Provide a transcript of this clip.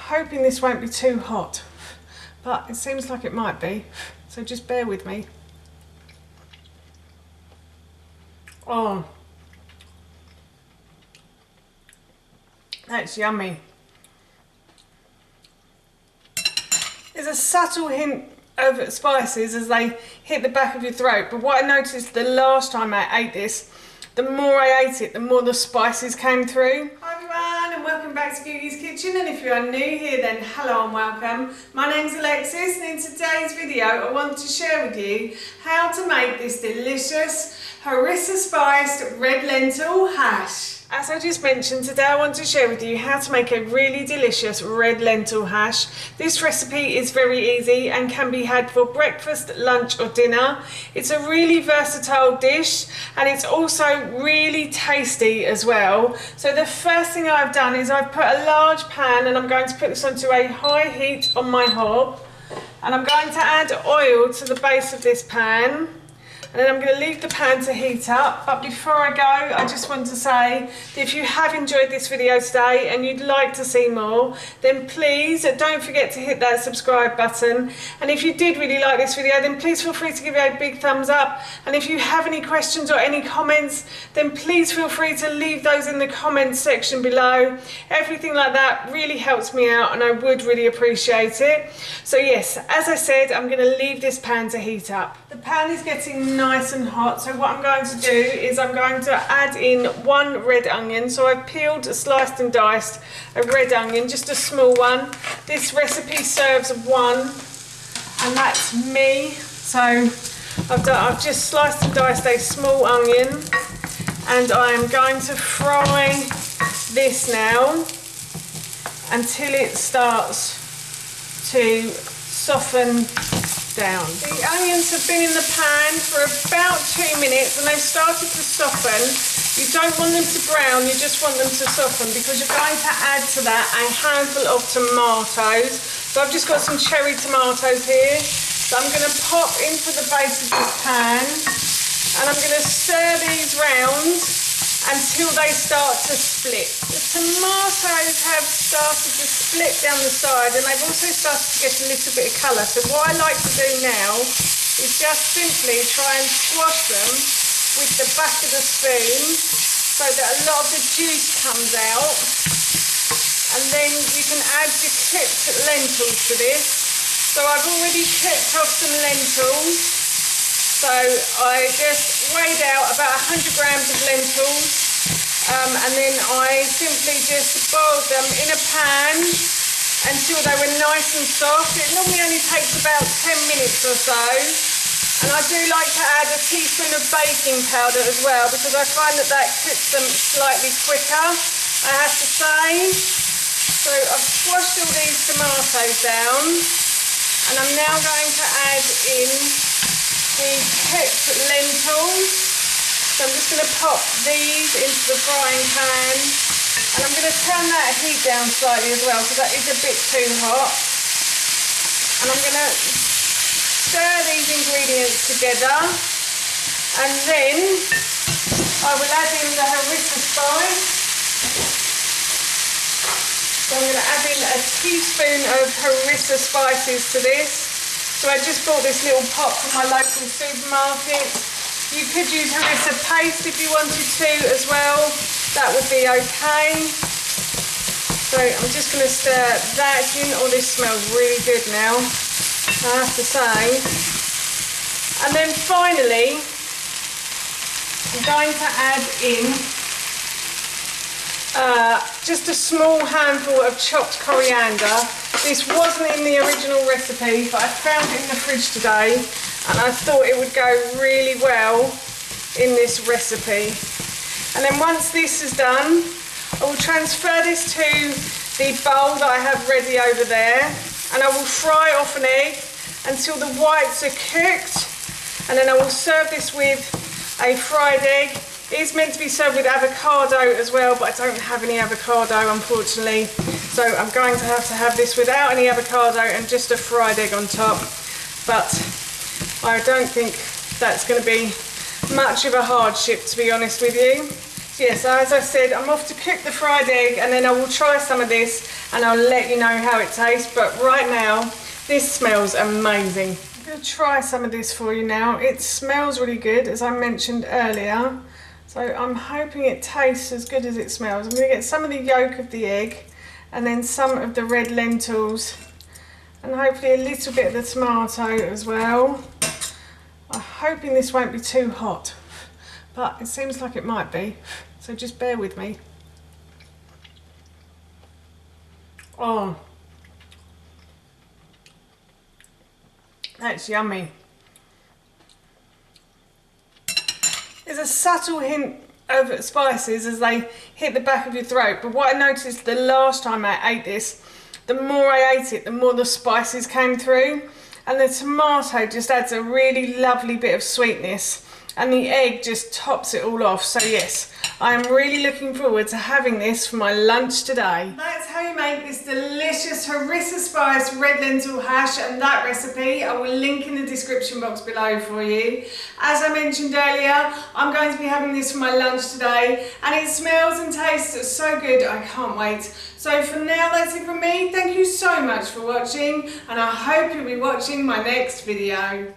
hoping this won't be too hot, but it seems like it might be, so just bear with me. Oh, that's yummy. There's a subtle hint of spices as they hit the back of your throat, but what I noticed the last time I ate this, the more I ate it, the more the spices came through. Hi everyone, and welcome back to Googie's Kitchen, and if you are new here then hello and welcome. My name's Alexis, and in today's video I want to share with you how to make this delicious Harissa spiced red lentil hash. As I just mentioned, today I want to share with you how to make a really delicious red lentil hash. This recipe is very easy and can be had for breakfast, lunch or dinner. It's a really versatile dish and it's also really tasty as well. So the first thing I've done is I've put a large pan and I'm going to put this onto a high heat on my hob. And I'm going to add oil to the base of this pan. And then I'm going to leave the pan to heat up. But before I go, I just want to say that if you have enjoyed this video today and you'd like to see more, then please don't forget to hit that subscribe button. And if you did really like this video, then please feel free to give it a big thumbs up. And if you have any questions or any comments, then please feel free to leave those in the comments section below. Everything like that really helps me out and I would really appreciate it. So yes, as I said, I'm going to leave this pan to heat up. The pan is getting nice and hot, so what I'm going to do is I'm going to add in one red onion. So I've peeled, sliced and diced a red onion, just a small one. This recipe serves one and that's me, so I've just sliced and diced a small onion and I am going to fry this now until it starts to soften down. The onions have been in the pan for about 2 minutes and they've started to soften. You don't want them to brown, you just want them to soften because you're going to add to that a handful of tomatoes. So I've just got some cherry tomatoes here. So I'm going to pop into the base of this pan and I'm going to stir these round until they start to split. The tomatoes have started to split down the side and they've also started to get a little bit of colour. So what I like to do now is just simply try and squash them with the back of the spoon so that a lot of the juice comes out. And then you can add your cooked lentils to this. So I've already cooked off some lentils. So I just weighed out about 100 grams of lentils and then I simply just boiled them in a pan until they were nice and soft. It normally only takes about 10 minutes or so. And I do like to add a teaspoon of baking powder as well because I find that that cooks them slightly quicker, I have to say. So I've squashed all these tomatoes down and I'm now going to add in the cooked lentils. So I'm just going to pop these into the frying pan and I'm going to turn that heat down slightly as well because that is a bit too hot. And I'm going to stir these ingredients together and then I will add in the Harissa spice. So I'm going to add in a teaspoon of Harissa spices to this. So I just bought this little pot from my local supermarket. You could use Harissa paste if you wanted to as well. That would be okay. So I'm just going to stir that in. Oh, this smells really good now, I have to say. And then finally, I'm going to add in just a small handful of chopped coriander. This wasn't in the original recipe, but I found it in the fridge today and I thought it would go really well in this recipe. And then once this is done, I will transfer this to the bowl that I have ready over there and I will fry off an egg until the whites are cooked, and then I will serve this with a fried egg. It is meant to be served with avocado as well, but I don't have any avocado unfortunately. So I'm going to have this without any avocado and just a fried egg on top. But I don't think that's going to be much of a hardship, to be honest with you. Yeah, so as I said, I'm off to cook the fried egg and then I will try some of this and I'll let you know how it tastes. But right now, this smells amazing. I'm going to try some of this for you now. It smells really good, as I mentioned earlier. So I'm hoping it tastes as good as it smells. I'm going to get some of the yolk of the egg and then some of the red lentils and hopefully a little bit of the tomato as well. I'm hoping this won't be too hot, but it seems like it might be. So just bear with me. Oh, that's yummy. There's a subtle hint of spices as they hit the back of your throat, but what I noticed the last time I ate this, the more I ate it, the more the spices came through, and the tomato just adds a really lovely bit of sweetness, and the egg just tops it all off. So yes, I am really looking forward to having this for my lunch today. That's how you make this delicious harissa spice red lentil hash, and that recipe I will link in the description box below for you. As I mentioned earlier, I'm going to be having this for my lunch today, and it smells and tastes so good, I can't wait. So for now, that's it from me. Thank you so much for watching, and I hope you'll be watching my next video.